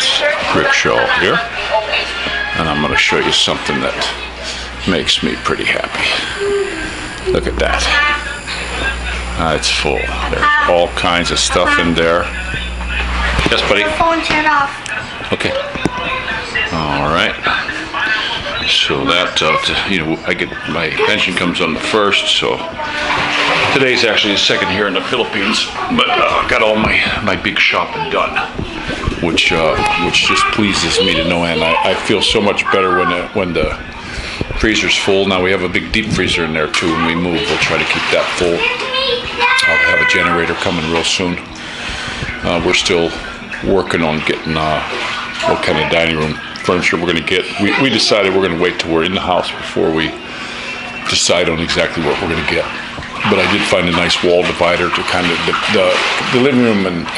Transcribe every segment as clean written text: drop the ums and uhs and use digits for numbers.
this rickshaw here, and I'm going to show you something that makes me pretty happy. Look at that. It's full. There's all kinds of stuff in there. Yes, buddy? Your phone turned off. Okay. All right. So that, I get my pension comes on the 1st, so today's actually the 2nd here in the Philippines, but got all my big shopping done, which just pleases me to no end. I feel so much better when the freezer's full. Now we have a big deep freezer in there too. When we move, we'll try to keep that full. I'll have a generator coming real soon. We're still working on getting what kind of dining room furniture we're going to get. We decided we're going to wait till we're in the house before we decide on exactly what we're going to get. But I did find a nice wall divider to kind of the living room and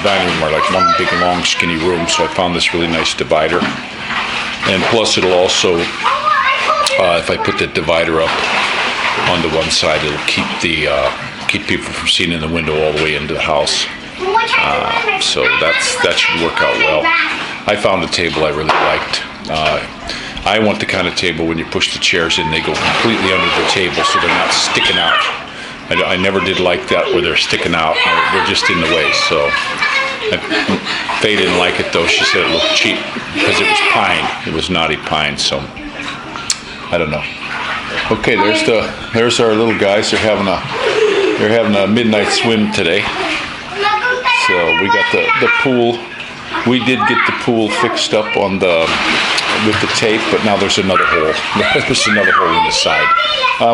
dining room are like one big long skinny room. So I found this really nice divider, and plus it'll also, if I put the divider up on the one side, it'll keep people from seeing in the window all the way into the house. So that should work out well. I found a table I really liked. I want the kind of table when you push the chairs in, they go completely under the table so they're not sticking out. I never did like that where they're sticking out. They're just in the way. So Faye didn't like it though. She said it looked cheap because it was pine. It was knotty pine. So I don't know. Okay, there's our little guys. They're having a midnight swim today. So we got the pool. We did get the pool fixed up with the tape, but now there's another hole. There's another hole in the side.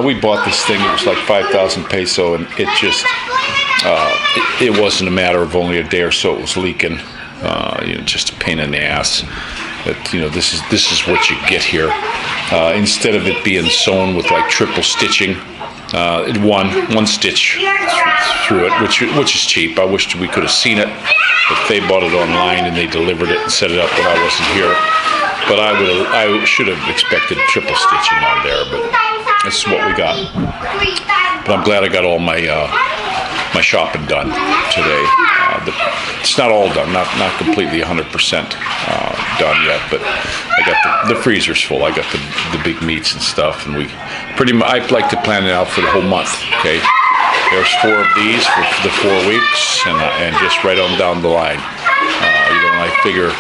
We bought this thing. It was like 5,000 peso, and it just it wasn't a matter of only a day or so. It was leaking. Just a pain in the ass. But this is what you get here. Instead of it being sewn with like triple stitching, one stitch through it, which is cheap. I wished we could have seen it, but they bought it online and they delivered it and set it up when I wasn't here. But I should have expected triple stitching on there, but this is what we got. But I'm glad I got all my shopping done today. It's not all done, not completely 100% done yet, but I got the freezer's full. I got the big meats and stuff, and I like to plan it out for the whole month. Okay, there's 4 of these for the 4 weeks, and just right on down the line. I figure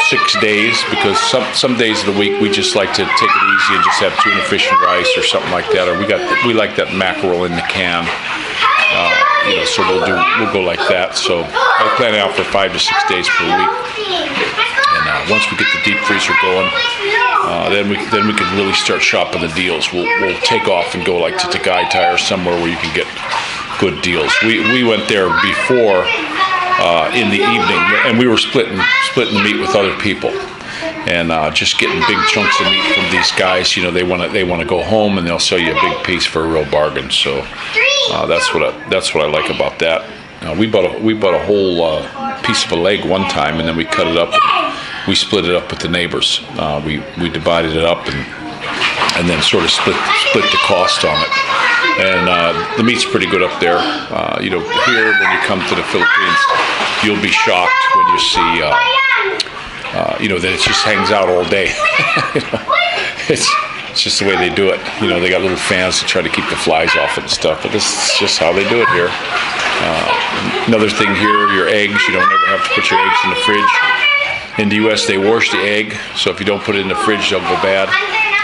6 days, because some days of the week we just like to take it easy and just have tuna fish and rice or something like that, or we like that mackerel in the can. So we'll go like that. So I plan it out for 5 to 6 days per week. And once we get the deep freezer going, then we can really start shopping the deals. We'll take off and go like to Tagaytay or somewhere where you can get good deals. We went there before in the evening, and we were splitting the meat with other people, and just getting big chunks of meat from these guys. They want to go home, and they'll sell you a big piece for a real bargain. So that's what I like about that. We bought a whole piece of a leg one time, and then we cut it up. And we split it up with the neighbors. We divided it up and then sort of split the cost on it. And the meat's pretty good up there. Here when you come to the Philippines, you'll be shocked when you see that it just hangs out all day. It's just the way they do it. They got little fans to try to keep the flies off it and stuff, but this is just how they do it here. Another thing here, your eggs, you don't ever have to put your eggs in the fridge. In the U.S., they wash the egg, so if you don't put it in the fridge, they'll go bad.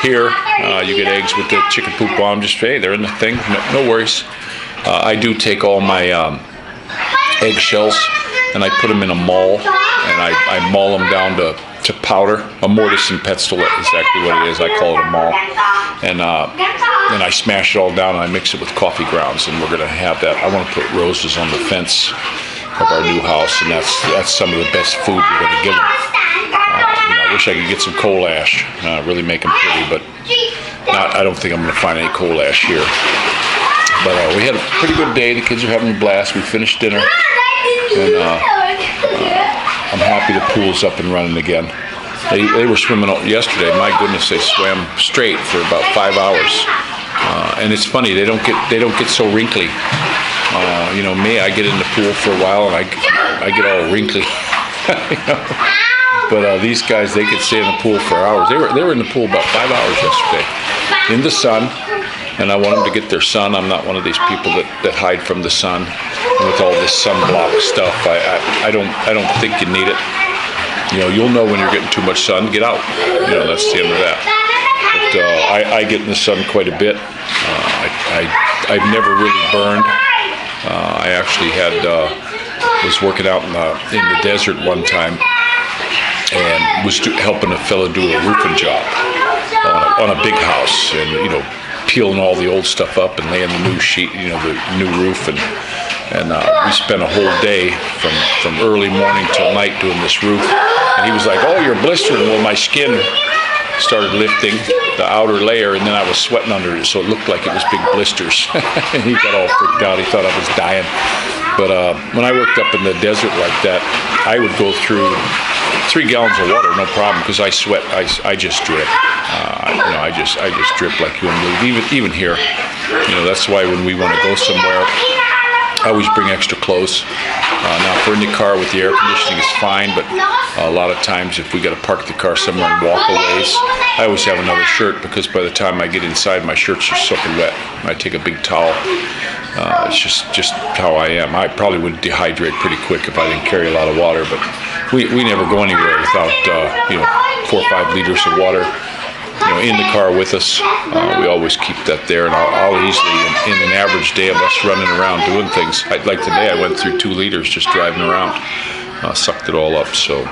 Here, you get eggs with the chicken poop on them. Just, hey, they're in the thing. No worries. I do take all my eggshells and I put them in a maul, and I maul them down to powder. A mortise and pestle is exactly what it is. I call it a maul. And then I smash it all down and I mix it with coffee grounds, and we're going to have that. I want to put roses on the fence of our new house, and that's some of the best food we're going to give them. I wish I could get some coal ash, really make them pretty, but I don't think I'm going to find any coal ash here. But we had a pretty good day. The kids are having a blast. We finished dinner, and I'm happy the pool's up and running again. They were swimming yesterday. My goodness, they swam straight for about 5 hours. And it's funny, they don't get so wrinkly. Me, I get in the pool for a while and I get all wrinkly. But these guys, they could stay in the pool for hours. They were in the pool about 5 hours yesterday, in the sun. And I want them to get their sun. I'm not one of these people that hide from the sun. And with all this sunblock stuff, I don't think you need it. You'll know when you're getting too much sun. Get out. That's the end of that. But I get in the sun quite a bit. I've never really burned. I actually was working out in the desert one time and was helping a fellow do a roofing job on a big house, and peeling all the old stuff up and laying the new sheet, the new roof, and we spent a whole day from early morning till night doing this roof. And he was like, "Oh, you're blistering." Well, my skin started lifting, the outer layer, and then I was sweating under it, so it looked like it was big blisters. And he got all freaked out. He thought I was dying. But when I worked up in the desert like that, I would go through 3 gallons of water, no problem, because I sweat. I just drip. I just drip like you wouldn't believe. Even here, that's why when we want to go somewhere, I always bring extra clothes. Now, if we're in the car with the air conditioning, it's fine, but a lot of times if we got to park the car somewhere and walk a ways, I always have another shirt, because by the time I get inside, my shirts are soaking wet. I take a big towel. It's just how I am. I probably would dehydrate pretty quick if I didn't carry a lot of water, but we never go anywhere without 4 or 5 liters of water in the car with us. We always keep that there, and I'll easily, in an average day of us running around doing things, like today, I went through 2 liters just driving around. Sucked it all up. So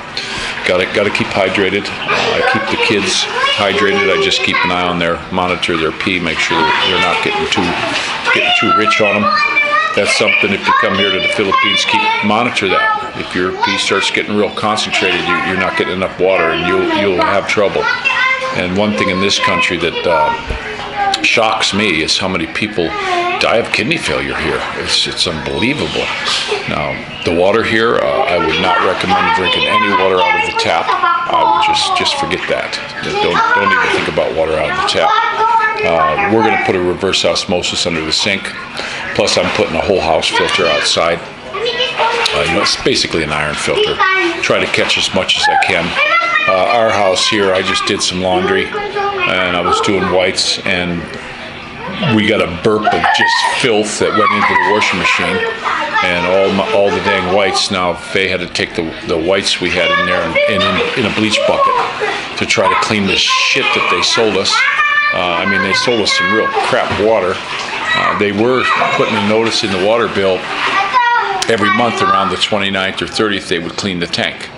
got to keep hydrated. I keep the kids hydrated. I just keep an eye on monitor their pee, make sure they're not getting too rich on them. That's something, if you come here to the Philippines, monitor that. If your pee starts getting real concentrated, you're not getting enough water, and you'll have trouble. And one thing in this country that shocks me is how many people die of kidney failure here. It's unbelievable. Now, the water here, I would not recommend drinking any water out of the tap. I would just forget that. Don't even think about water out of the tap. We're going to put a reverse osmosis under the sink. Plus, I'm putting a whole house filter outside. It's basically an iron filter. Try to catch as much as I can. Our house here, I just did some laundry, and I was doing whites, and we got a burp of just filth that went into the washing machine, and all the dang whites. Now Faye had to take the whites we had in there in a bleach bucket to try to clean the shit that they sold us. They sold us some real crap water. They were putting a notice in the water bill every month around the 29th or 30th. They would clean the tank.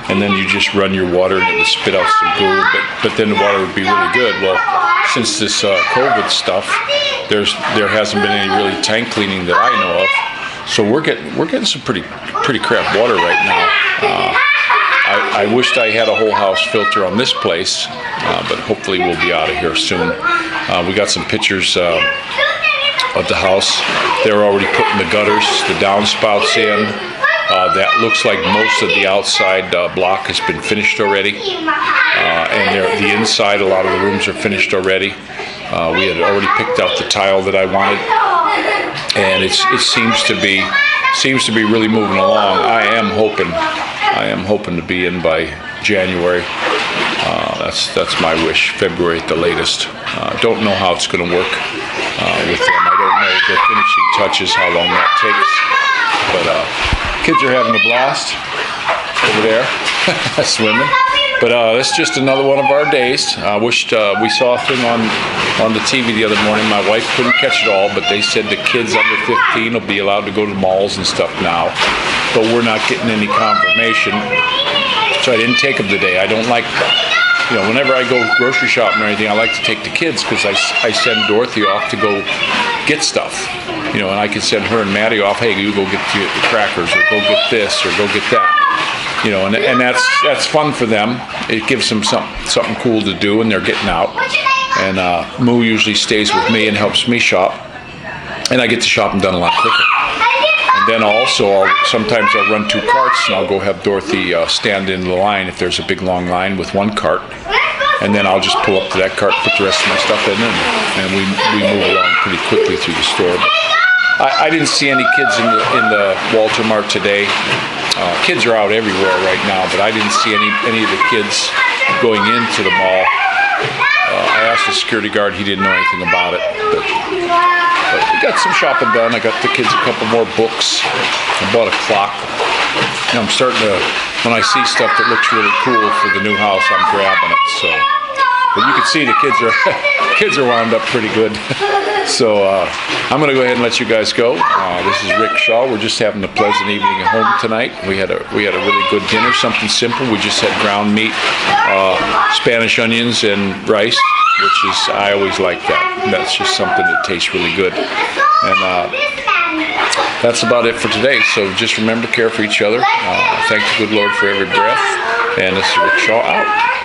And then you just run your water and it would spit out some goo, but then the water would be really good. Well, since this COVID stuff, there hasn't been any really tank cleaning that I know of. So we're getting some pretty crap water right now. I wished I had a whole house filter on this place, but hopefully we'll be out of here soon. We got some pictures of the house. They're already putting the gutters, the downspouts in. That looks like most of the outside block has been finished already, and the inside, a lot of the rooms are finished already. We had already picked out the tile that I wanted, and it seems to be really moving along. I am hoping to be in by January. That's my wish. February at the latest. Don't know how it's going to work with them. I don't know the finishing touches, how long that takes, but. Kids are having a blast over there, swimming. But it's just another one of our days. I wished we saw a thing on the TV the other morning. My wife couldn't catch it all, but they said the kids under 15 will be allowed to go to malls and stuff now. But we're not getting any confirmation, so I didn't take them today. I don't like, whenever I go grocery shopping or anything, I like to take the kids, because I send Dorothy off to go get stuff. And I can send her and Maddie off. Hey, you go get the crackers, or go get this, or go get that. And that's fun for them. It gives them something cool to do, and they're getting out. And Moo usually stays with me and helps me shop, and I get the shopping done a lot quicker. And then also, sometimes I'll run 2 carts, and I'll go have Dorothy stand in the line if there's a big long line with 1 cart. And then I'll just pull up to that cart, put the rest of my stuff in, and we move along pretty quickly through the store. I didn't see any kids in the Walter Mart today. Kids are out everywhere right now, but I didn't see any of the kids going into the mall. I asked the security guard; he didn't know anything about it. But we got some shopping done. I got the kids a couple more books. I bought a clock. I'm starting to, when I see stuff that looks really cool for the new house, I'm grabbing it. So, but you can see the kids are wound up pretty good. So I'm going to go ahead and let you guys go. This is Rick Shaw. We're just having a pleasant evening at home tonight. We had a really good dinner, something simple. We just had ground meat, Spanish onions, and rice, which is, I always like that. That's just something that tastes really good. And that's about it for today. So just remember, care for each other. Thank the good Lord for every breath. And this is Rick Shaw out.